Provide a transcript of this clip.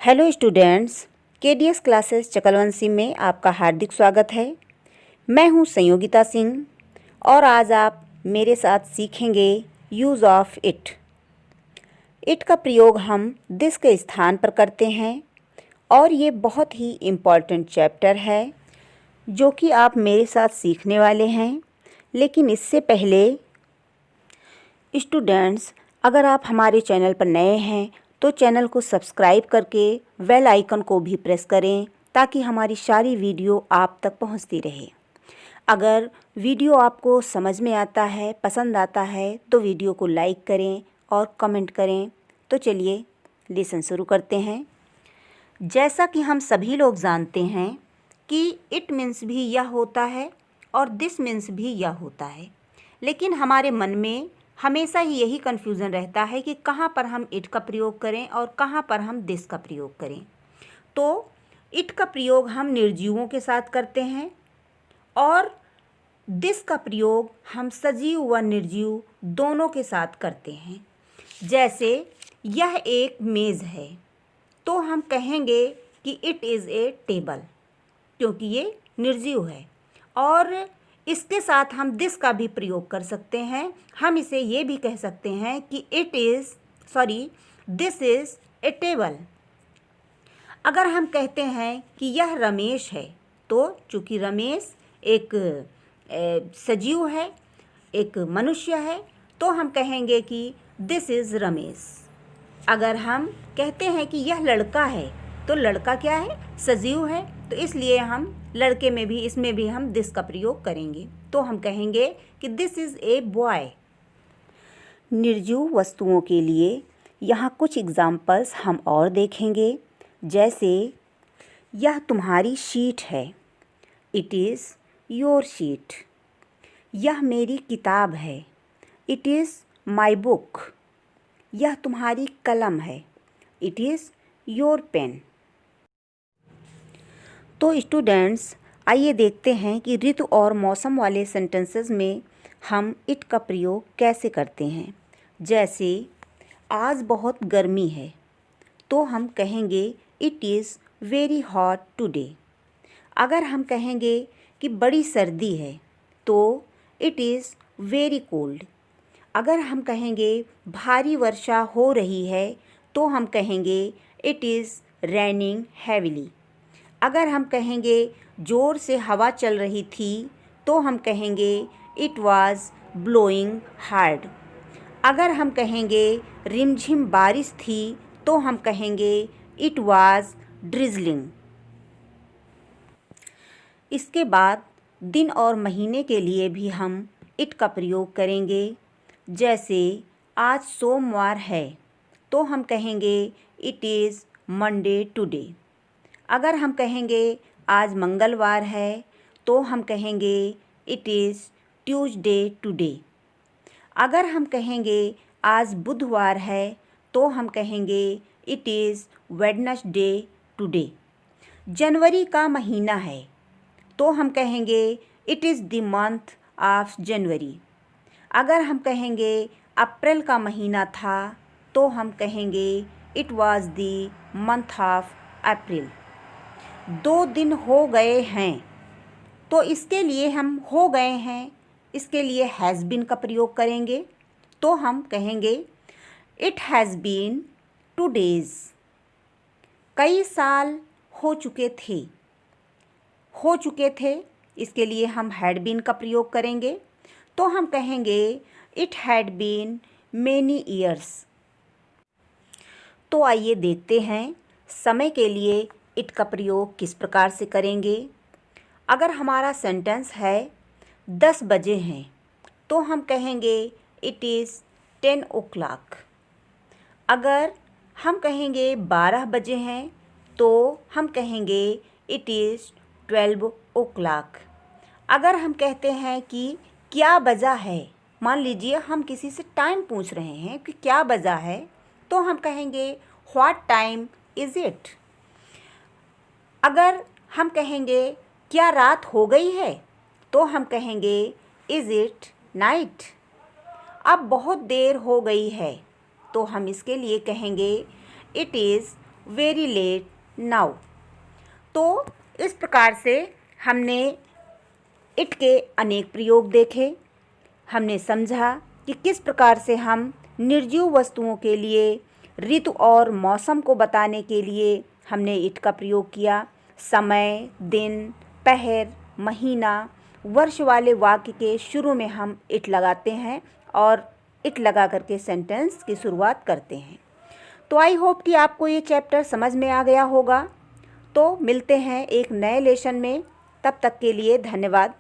Hello students, KDS classes Chakalwanshi में आपका हार्दिक स्वागत है। मैं हूं संयोगिता सिंह और आज आप मेरे साथ सीखेंगे यूज़ ऑफ इट। इट का प्रयोग हम दिस के स्थान पर करते हैं और ये बहुत ही इम्पॉर्टेंट चैप्टर है जो कि आप मेरे साथ सीखने वाले हैं। लेकिन इससे पहले स्टूडेंट्स, अगर आप हमारे चैनल पर नए हैं तो चैनल को सब्सक्राइब करके बेल आइकन को भी प्रेस करें ताकि हमारी सारी वीडियो आप तक पहुंचती रहे। अगर वीडियो आपको समझ में आता है, पसंद आता है तो वीडियो को लाइक करें और कमेंट करें। तो चलिए लेसन शुरू करते हैं। जैसा कि हम सभी लोग जानते हैं कि इट मीन्स भी यह होता है और दिस मीन्स भी यह होता है, लेकिन हमारे मन में हमेशा ही यही कन्फ्यूज़न रहता है कि कहाँ पर हम इट का प्रयोग करें और कहाँ पर हम दिस का प्रयोग करें। तो इट का प्रयोग हम निर्जीवों के साथ करते हैं और दिस का प्रयोग हम सजीव व निर्जीव दोनों के साथ करते हैं। जैसे यह एक मेज़ है तो हम कहेंगे कि इट इज़ ए टेबल, क्योंकि ये निर्जीव है। और इसके साथ हम दिस का भी प्रयोग कर सकते हैं। हम इसे ये भी कह सकते हैं कि दिस इज़ ए टेबल। अगर हम कहते हैं कि यह रमेश है तो चूँकि रमेश एक सजीव है, एक मनुष्य है, तो हम कहेंगे कि दिस इज़ रमेश। अगर हम कहते हैं कि यह लड़का है तो लड़का क्या है? सजीव है, तो इसलिए हम लड़के में भी इसमें भी हम दिस का प्रयोग करेंगे। तो हम कहेंगे कि दिस इज़ ए बॉय। निर्जीव वस्तुओं के लिए यहाँ कुछ एग्जाम्पल्स हम और देखेंगे। जैसे यह तुम्हारी शीट है, इट इज़ योर शीट। यह मेरी किताब है, इट इज़ माई बुक। यह तुम्हारी कलम है, इट इज़ योर पेन। तो स्टूडेंट्स, आइए देखते हैं कि ऋतु और मौसम वाले सेंटेंसेस में हम इट का प्रयोग कैसे करते हैं। जैसे आज बहुत गर्मी है तो हम कहेंगे it is very hot today. अगर हम कहेंगे कि बड़ी सर्दी है तो इट इज़ वेरी कोल्ड। अगर हम कहेंगे भारी वर्षा हो रही है तो हम कहेंगे इट इज़ रेनिंग हैविली। अगर हम कहेंगे ज़ोर से हवा चल रही थी तो हम कहेंगे इट वाज ब्लोइंग हार्ड। अगर हम कहेंगे रिमझिम बारिश थी तो हम कहेंगे इट वाज ड्रिजलिंग। इसके बाद दिन और महीने के लिए भी हम इट का प्रयोग करेंगे। जैसे आज सोमवार है तो हम कहेंगे इट इज़ मंडे टुडे। अगर हम कहेंगे आज मंगलवार है तो हम कहेंगे इट इज़ ट्यूसडे टुडे। अगर हम कहेंगे आज बुधवार है तो हम कहेंगे इट इज़ वेडनेसडे टुडे। जनवरी का महीना है तो हम कहेंगे it is the month of January. अगर हम कहेंगे अप्रैल का महीना था तो हम कहेंगे it was the month of April. 2 दिन हो गए हैं तो इसके लिए हम हो गए हैं, इसके लिए हैज़ बीन का प्रयोग करेंगे। तो हम कहेंगे इट हैज़ बीन 2 days। कई साल हो चुके थे, इसके लिए हम हैड बीन का प्रयोग करेंगे। तो हम कहेंगे it had been many years. तो आइए देखते हैं समय के लिए इट का प्रयोग किस प्रकार से करेंगे। अगर हमारा सेंटेंस है 10 बजे हैं तो हम कहेंगे इट इज़ 10 o'clock। अगर हम कहेंगे 12 बजे हैं तो हम कहेंगे इट इज़ 12 o'clock। अगर हम कहते हैं कि क्या बजा है, मान लीजिए हम किसी से टाइम पूछ रहे हैं कि क्या बजा है, तो हम कहेंगे व्हाट टाइम इज़ इट। अगर हम कहेंगे क्या रात हो गई है तो हम कहेंगे इज़ इट नाइट। अब बहुत देर हो गई है तो हम इसके लिए कहेंगे it is very late now. तो इस प्रकार से हमने इट के अनेक प्रयोग देखे। हमने समझा कि किस प्रकार से हम निर्जीव वस्तुओं के लिए ऋतु और मौसम को बताने के लिए हमने इट का प्रयोग किया। समय, दिन, पहर, महीना, वर्ष वाले वाक्य के शुरू में हम इट लगाते हैं और इट लगा करके सेंटेंस की शुरुआत करते हैं। तो आई होप कि आपको ये चैप्टर समझ में आ गया होगा। तो मिलते हैं एक नए लेसन में, तब तक के लिए धन्यवाद।